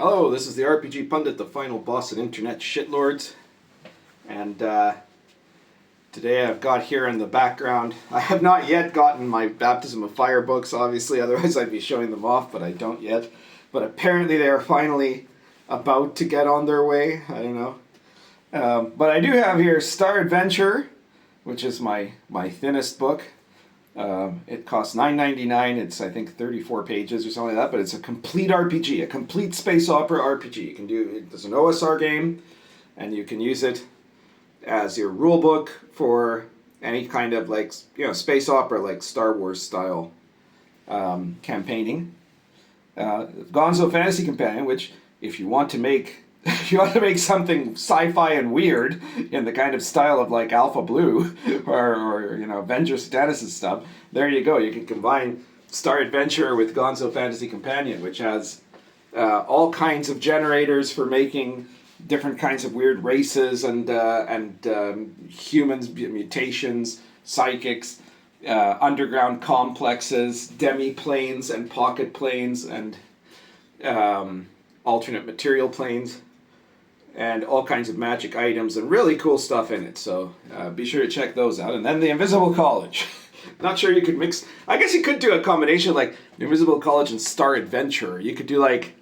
Hello, this is the RPG Pundit, the final boss of internet shitlords. And today I've got here in the background, I have not yet gotten my Baptism of Fire books, obviously, otherwise I'd be showing them off, but I don't yet. But apparently they are finally about to get on their way, I don't know. But I do have here Star Adventure, which is my thinnest book. It costs $9.99. It's, I think, 34 pages or something like that, but it's a complete RPG, a complete space opera RPG. You can do it as an OSR game, and you can use it as your rule book for any kind of, like, space opera, like Star Wars style campaigning. Gonzo Fantasy Companion, which, if you want to make something sci-fi and weird in the kind of style of like Alpha Blue or Avengers Genesis stuff, there you go. You can combine Star Adventure with Gonzo Fantasy Companion, which has all kinds of generators for making different kinds of weird races and humans, mutations, psychics, underground complexes, demi-planes and pocket planes, and alternate material planes, and all kinds of magic items and really cool stuff in it. So be sure to check those out. And then the Invisible College. Not sure you could mix. I guess you could do a combination like the Invisible College and Star Adventure. You could do like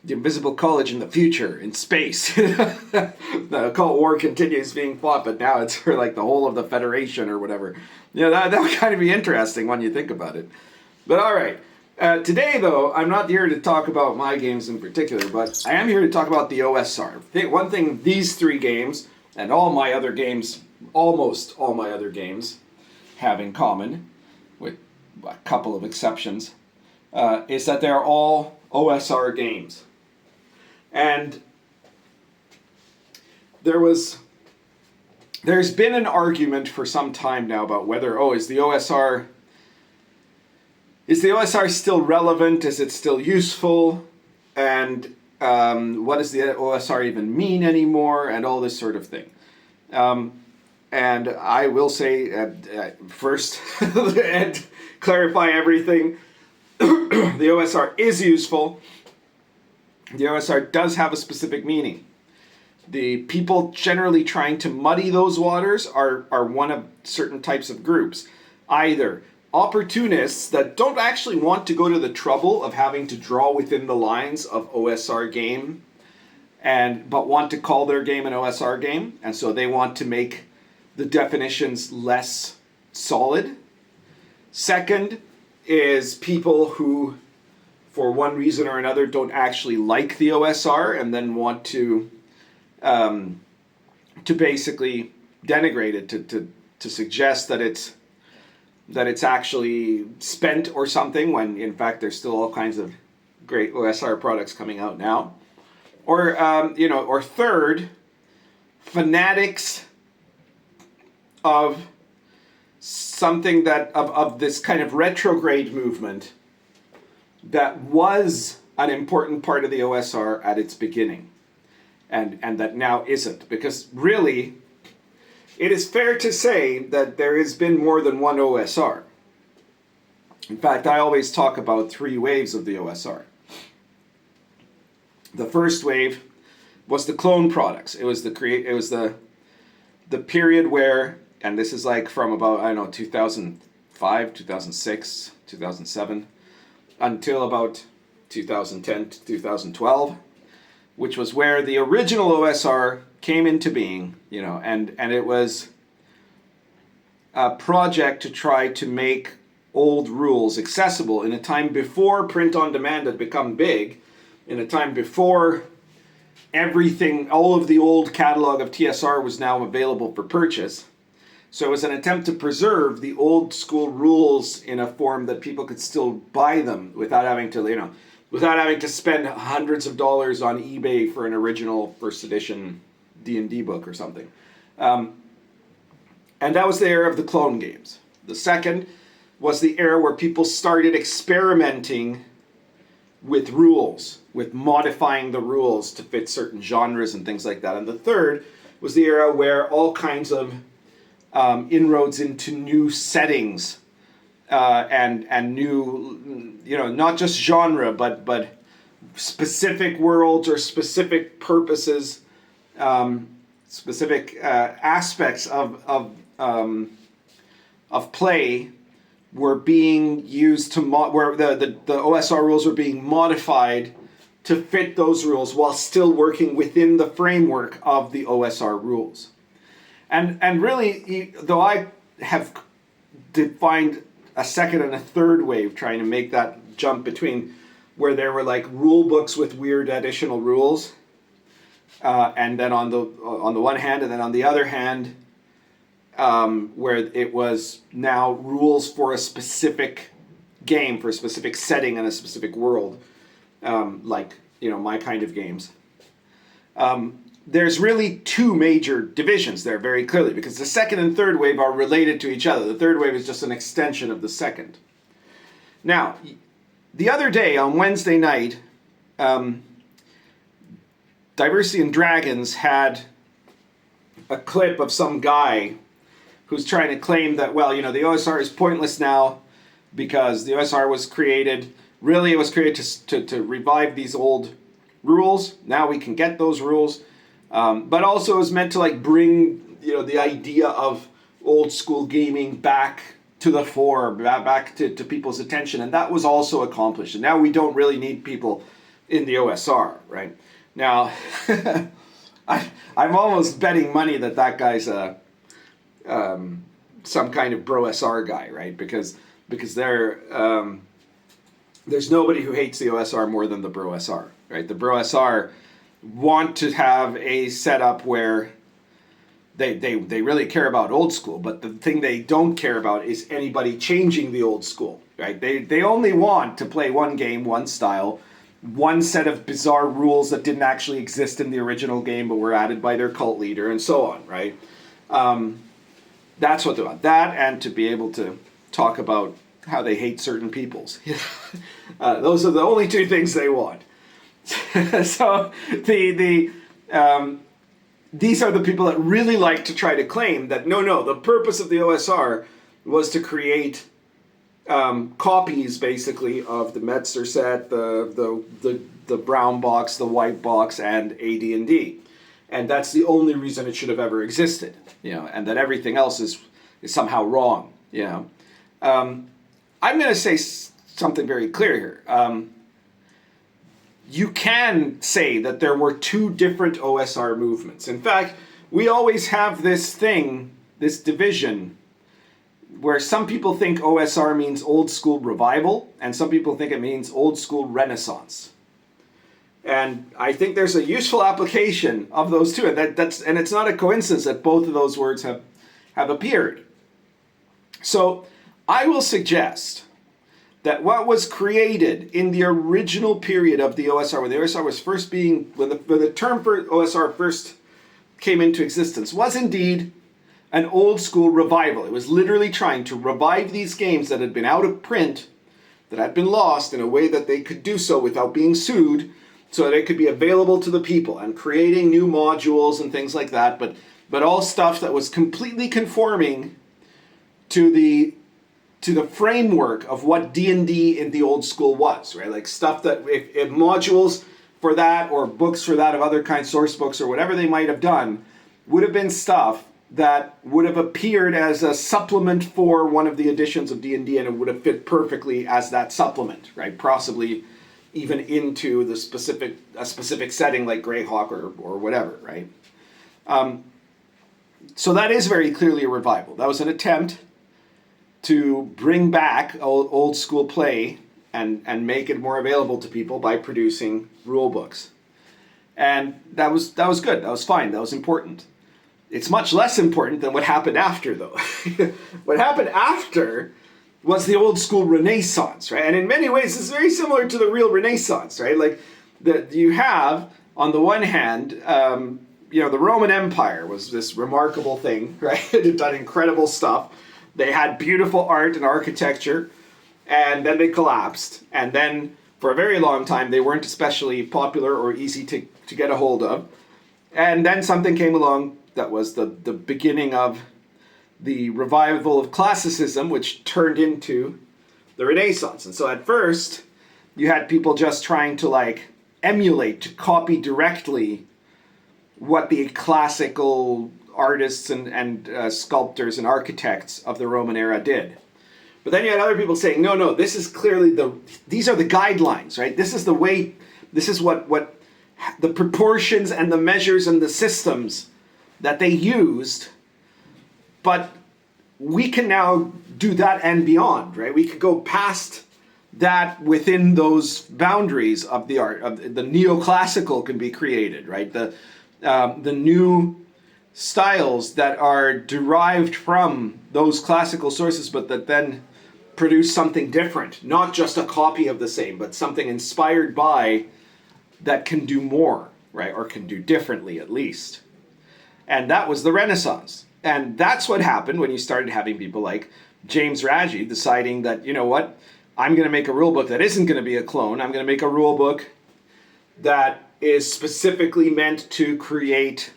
the Invisible College in the future, in space. The Cold War continues being fought, but now it's for like the whole of the Federation or whatever. That would kind of be interesting when you think about it. But all right. Today, though, I'm not here to talk about my games in particular, but I am here to talk about the OSR. One thing these three games, and all my other games, almost all my other games, have in common, with a couple of exceptions, is that they're all OSR games. And there's been an argument for some time now about whether, is the OSR still relevant? Is it still useful? And what does the OSR even mean anymore? And all this sort of thing. And I will say first, and clarify everything. The OSR is useful. The OSR does have a specific meaning. The people generally trying to muddy those waters are one of certain types of groups. Either opportunists that don't actually want to go to the trouble of having to draw within the lines of OSR game, but want to call their game an OSR game, and so they want to make the definitions less solid. Second is people who, for one reason or another, don't actually like the OSR and then want to basically denigrate it, to suggest that it's actually spent or something, when in fact there's still all kinds of great OSR products coming out now. Or third, fanatics of something that of this kind of retrograde movement that was an important part of the OSR at its beginning, and that now isn't, because really it is fair to say that there has been more than one OSR. In fact, I always talk about three waves of the OSR. The first wave was the clone products. It was the period where, and this is like from about 2005, 2006, 2007 until about 2010 to 2012, which was where the original OSR came into being, and it was a project to try to make old rules accessible in a time before print on demand had become big, in a time before everything, all of the old catalog of TSR was now available for purchase. So it was an attempt to preserve the old school rules in a form that people could still buy them without having to spend hundreds of dollars on eBay for an original first edition D&D book or something. And that was the era of the clone games. The second was the era where people started experimenting with rules, with modifying the rules to fit certain genres and things like that. And the third was the era where all kinds of inroads into new settings and new, not just genre, but specific worlds or specific purposes, specific aspects of play were being used to where the OSR rules were being modified to fit those rules while still working within the framework of the OSR rules. And really, though I have defined a second and a third wave trying to make that jump between where there were like rule books with weird additional rules, and then on the one hand, and then on the other hand, where it was now rules for a specific game, for a specific setting and a specific world, like, you know, my kind of games. There's really two major divisions there very clearly, because the second and third wave are related to each other. The third wave is just an extension of the second. Now, the other day on Wednesday night, Diversity and Dragons had a clip of some guy who's trying to claim that, well, you know, the OSR is pointless now because the OSR was created, really it was created to revive these old rules. Now we can get those rules. But also it was meant to like bring, you know, the idea of old school gaming back to the fore, back to people's attention. And that was also accomplished. And now we don't really need people in the OSR, right? Now, I'm almost betting money that guy's some kind of bro SR guy, right? Because there's nobody who hates the OSR more than the bro SR, right? The bro SR want to have a setup where they really care about old school, but the thing they don't care about is anybody changing the old school, right? They only want to play one game, one style, one set of bizarre rules that didn't actually exist in the original game but were added by their cult leader and so on, right? That's what they want. That, and to be able to talk about how they hate certain peoples. Those are the only two things they want. So these are the people that really like to try to claim that no, the purpose of the OSR was to create copies, basically, of the Metzer set, the brown box, the white box, and AD&D, and that's the only reason it should have ever existed, you know, and that everything else is somehow wrong, you know. I'm going to say something very clear here. You can say that there were two different OSR movements. In fact, we always have this thing, this division, where some people think OSR means old school revival, and some people think it means old school renaissance. And I think there's a useful application of those two, and and it's not a coincidence that both of those words have appeared. So I will suggest that what was created in the original period of the OSR, when the OSR was first being, when the term for OSR first came into existence, was indeed an old school revival. It was literally trying to revive these games that had been out of print, that had been lost, in a way that they could do so without being sued, so that it could be available to the people, and creating new modules and things like that, but all stuff that was completely conforming to the framework of what D&D in the old school was, right? Like stuff that, if modules for that, or books for that of other kinds, source books or whatever they might have done, would have been stuff that would have appeared as a supplement for one of the editions of D&D, and it would have fit perfectly as that supplement, right? Possibly even into a specific setting like Greyhawk or whatever, right? So that is very clearly a revival. That was an attempt to bring back old school play and make it more available to people by producing rule books. And that was good. That was fine. That was important. It's much less important than what happened after, though. What happened after was the old school Renaissance, right? And in many ways, it's very similar to the real Renaissance, right? Like, you have, on the one hand, you know, the Roman Empire was this remarkable thing, right? It had done incredible stuff. They had beautiful art and architecture, and then they collapsed. And then, for a very long time, they weren't especially popular or easy to get a hold of. And then something came along that was the beginning of the revival of classicism, which turned into the Renaissance. And so at first, you had people just trying to, like, emulate, to copy directly what the classical artists and sculptors and architects of the Roman era did. But then you had other people saying, no, this is clearly these are the guidelines, right? This is the way, this is what the proportions and the measures and the systems that they used, but we can now do that and beyond, right? We could go past that within those boundaries of the art. Of the neoclassical can be created, right? The new styles that are derived from those classical sources, but that then produce something different, not just a copy of the same, but something inspired by that can do more, right? Or can do differently at least. And that was the Renaissance. And that's what happened when you started having people like James Raji deciding that, you know what, I'm going to make a rule book that isn't going to be a clone. I'm going to make a rule book that is specifically meant to create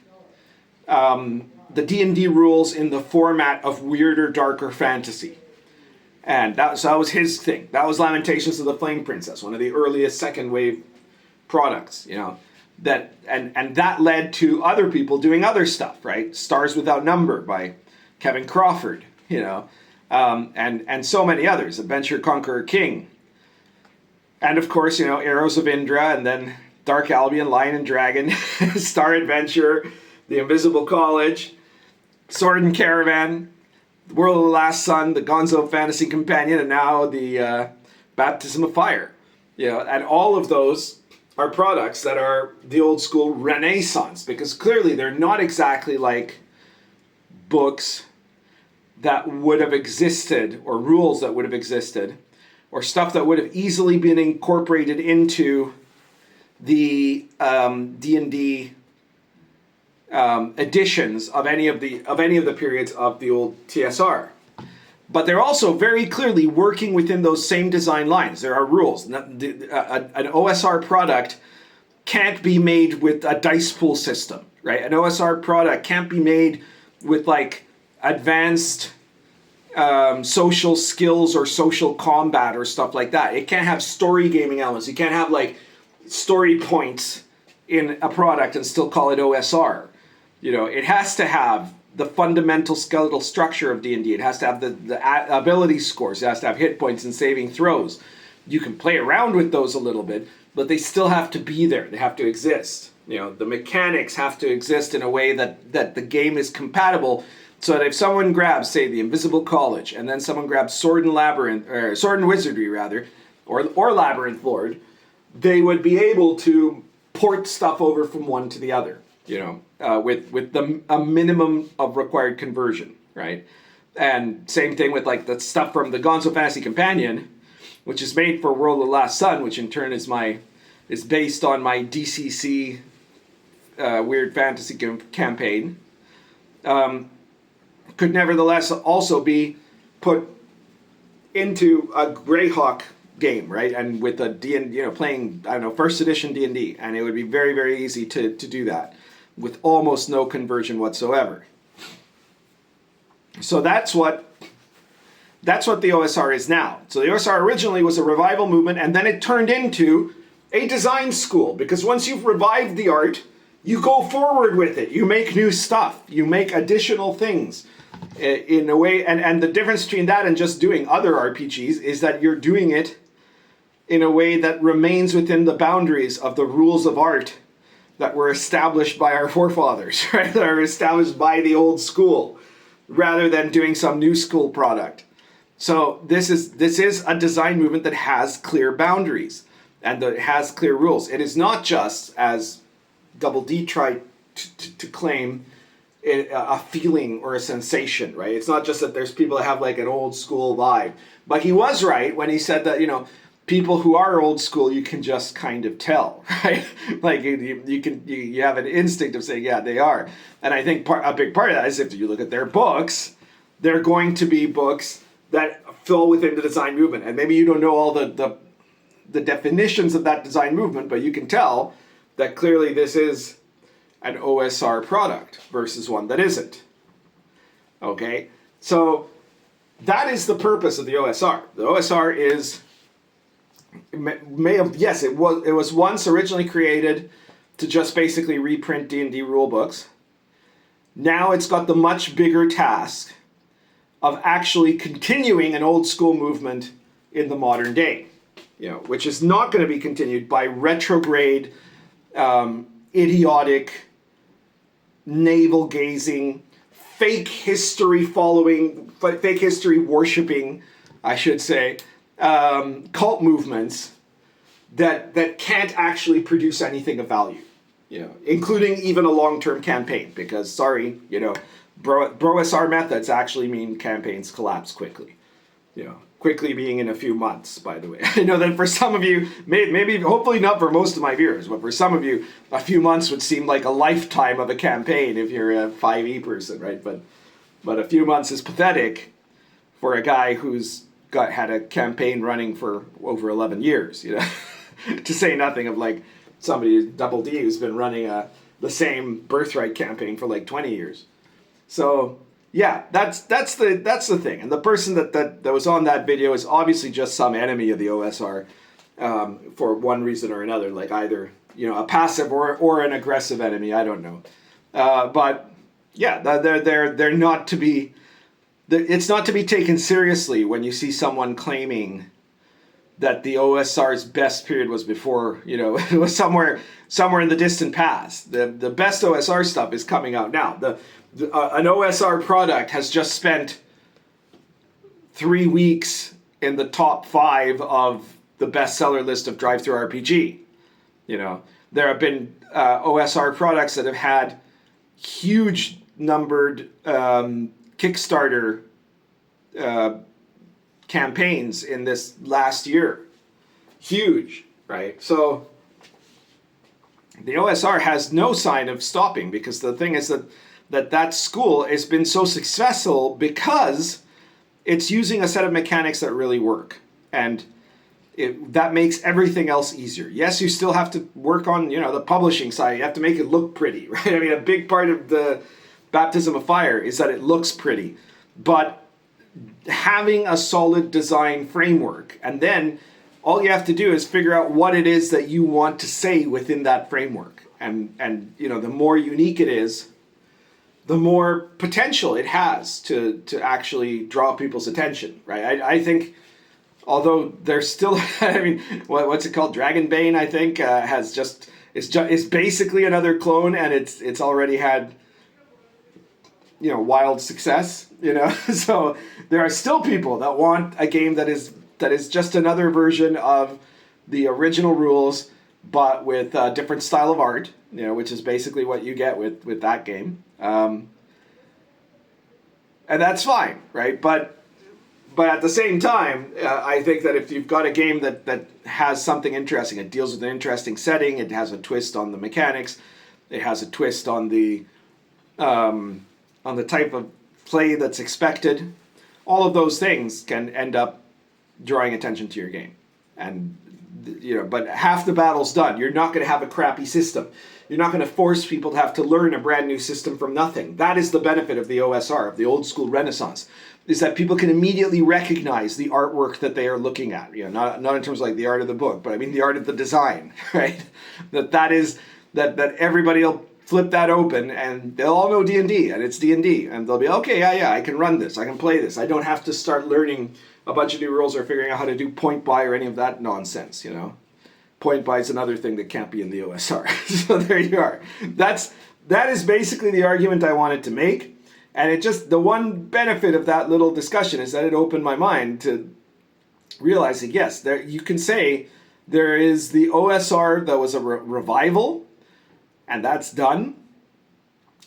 the D&D rules in the format of weirder, darker fantasy. And that was his thing. That was Lamentations of the Flame Princess, one of the earliest second wave products, you know. That and that led to other people doing other stuff, right? Stars Without Number by Kevin Crawford, you know, and so many others. Adventure Conqueror King, and of course, you know, Arrows of Indra, and then Dark Albion, Lion and Dragon, Star Adventure, The Invisible College, Sword and Caravan, World of the Last Sun, the Gonzo Fantasy Companion, and now the Baptism of Fire. You know, and all of those are products that are the old school Renaissance, because clearly they're not exactly like books that would have existed, or rules that would have existed, or stuff that would have easily been incorporated into the D&D editions of any of the periods of the old TSR. But they're also very clearly working within those same design lines. There are rules. An OSR product can't be made with a dice pool system, right? An OSR product can't be made with like advanced social skills or social combat or stuff like that. It can't have story gaming elements. You can't have like story points in a product and still call it OSR. You know, it has to have the fundamental skeletal structure of D&D. It has to have the ability scores. It has to have hit points and saving throws. You can play around with those a little bit, but they still have to be there. They have to exist. You know, the mechanics have to exist in a way that the game is compatible, so that if someone grabs, say, the Invisible College, and then someone grabs Sword and Wizardry rather, or Labyrinth Lord, they would be able to port stuff over from one to the other. You know, with a minimum of required conversion, right? And same thing with like the stuff from the Gonzo Fantasy Companion, which is made for World of the Last Sun, which in turn is based on my DCC Weird Fantasy campaign. Could nevertheless also be put into a Greyhawk game, right? And with a D&D, you know, playing, I don't know, first edition D&D, and it would be very, very easy to do that with almost no conversion whatsoever. So that's what the OSR is now. So the OSR originally was a revival movement, and then it turned into a design school, because once you've revived the art, you go forward with it. You make new stuff. You make additional things in a way, and the difference between that and just doing other RPGs is that you're doing it in a way that remains within the boundaries of the rules of art that were established by our forefathers, right? That are established by the old school, rather than doing some new school product. So this is a design movement that has clear boundaries and that has clear rules. It is not just, as Double D tried to claim, a feeling or a sensation, right? It's not just that there's people that have like an old school vibe. But he was right when he said that, you know, people who are old school, you can just kind of tell, right? Like you have an instinct of saying, yeah, they are. And I think a big part of that is if you look at their books, they're going to be books that fall within the design movement. And maybe you don't know all the definitions of that design movement, but you can tell that clearly this is an OSR product versus one that isn't. Okay? So that is the purpose of the OSR. The OSR is may have, yes, it was once originally created to just basically reprint D&D rule books. Now it's got the much bigger task of actually continuing an old school movement in the modern day, which is not going to be continued by retrograde, idiotic, navel-gazing, fake history worshipping, I should say, cult movements that can't actually produce anything of value, including even a long-term campaign, because sorry, Bro-SR methods actually mean campaigns collapse quickly. Quickly being in a few months, by the way. I know that for some of you, maybe, hopefully not for most of my viewers, but for some of you, a few months would seem like a lifetime of a campaign if you're a 5e person, right? But a few months is pathetic for a guy who's had a campaign running for over 11 years, to say nothing of like somebody, Double D, who's been running the same Birthright campaign for like 20 years. So yeah, that's the thing. And the person that was on that video is obviously just some enemy of the OSR for one reason or another, like either a passive or an aggressive enemy. I don't know, but yeah, they're not to be. It's not to be taken seriously when you see someone claiming that the OSR's best period was before, it was somewhere in the distant past. The best OSR stuff is coming out now. An OSR product has just spent 3 weeks in the top 5 of the bestseller list of Drive-Thru-RPG. There have been OSR products that have had huge numbered Kickstarter campaigns in this last year. Huge, right? So the OSR has no sign of stopping, because the thing is that school has been so successful because it's using a set of mechanics that really work. And that makes everything else easier. Yes, you still have to work on, the publishing side. You have to make it look pretty, right? I mean, a big part of the Baptism of Fire is that it looks pretty. But having a solid design framework, and then all you have to do is figure out what it is that you want to say within that framework. And the more unique it is, the more potential it has to actually draw people's attention, right? I think, although there's still, I mean, what's it called? Dragonbane, I think, it's basically another clone, and it's already had, wild success, So there are still people that want a game that is just another version of the original rules, but with a different style of art, which is basically what you get with that game. And that's fine, right? But at the same time, I think that if you've got a game that has something interesting, it deals with an interesting setting, it has a twist on the mechanics, it has a twist on the type of play that's expected, all of those things can end up drawing attention to your game. And but half the battle's done. You're not going to have a crappy system. You're not going to force people to have to learn a brand new system from nothing. That is the benefit of the OSR, of the old school Renaissance, is that people can immediately recognize the artwork that they are looking at. Not in terms of like the art of the book, but I mean the art of the design, right? That everybody will flip that open and they'll all know D&D, and it's D&D, and they'll be, okay, yeah, I can run this, I can play this. I don't have to start learning a bunch of new rules or figuring out how to do point buy or any of that nonsense, Point buy is another thing that can't be in the OSR. So there you are. That is basically the argument I wanted to make. And the one benefit of that little discussion is that it opened my mind to realizing, yes, you can say there is the OSR that was a revival, and that's done.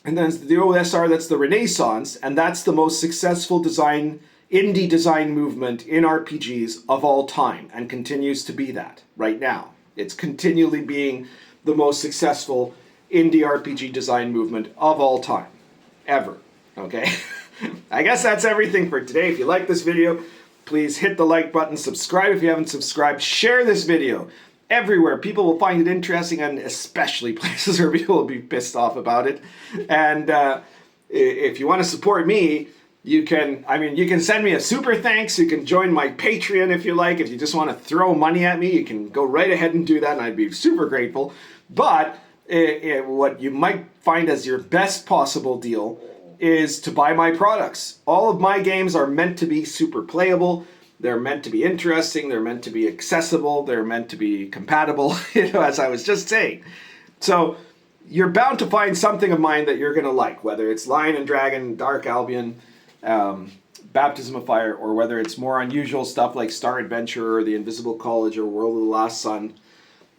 And then the OSR that's the Renaissance, and that's the most successful indie design movement in RPGs of all time, and continues to be that right now. It's continually being the most successful indie RPG design movement of all time, ever. Okay? I guess that's everything for today. If you like this video, please hit the like button, subscribe if you haven't subscribed, share this video everywhere. People will find it interesting, and especially places where people will be pissed off about it. And if you want to support me, You can, you can send me a super thanks. You can join my Patreon if you like. If you just want to throw money at me, you can go right ahead and do that, and I'd be super grateful. But what you might find as your best possible deal is to buy my products. All of my games are meant to be super playable. They're meant to be interesting. They're meant to be accessible. They're meant to be compatible, as I was just saying. So you're bound to find something of mine that you're going to like, whether it's Lion and Dragon, Dark Albion, Baptism of Fire, or whether it's more unusual stuff like Star Adventure or The Invisible College or World of the Last Sun.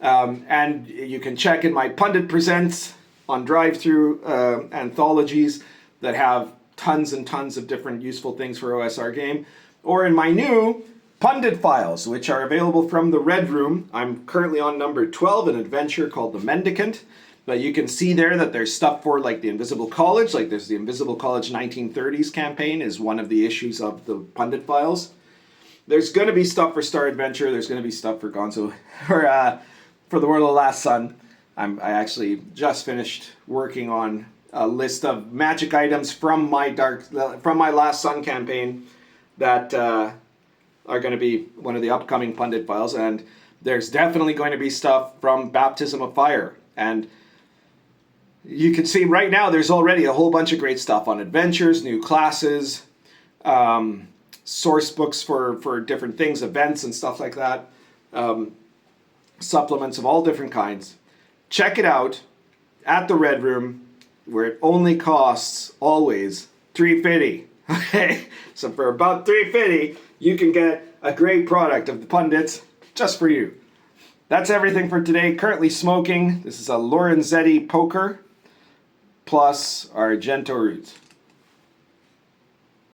And you can check in my Pundit Presents on drive-through anthologies that have tons and tons of different useful things for OSR game, or in my new Pundit Files, which are available from the Red Room. I'm currently on number 12, an adventure called the Mendicant. But you can see there that there's stuff for like the Invisible College, like there's the Invisible College 1930s campaign is one of the issues of the Pundit Files. There's going to be stuff for Star Adventure. There's going to be stuff for Gonzo, for the World of the Last Sun. I actually just finished working on a list of magic items from my Last Sun campaign that are going to be one of the upcoming Pundit Files. And there's definitely going to be stuff from Baptism of Fire. And you can see right now there's already a whole bunch of great stuff on adventures, new classes, source books for different things, events and stuff like that, supplements of all different kinds. Check it out at the Red Room, where it only costs always $3.50. Okay, so for about $3.50, you can get a great product of the Pundits just for you. That's everything for today. Currently smoking. This is a Lorenzetti poker plus Argento Roots.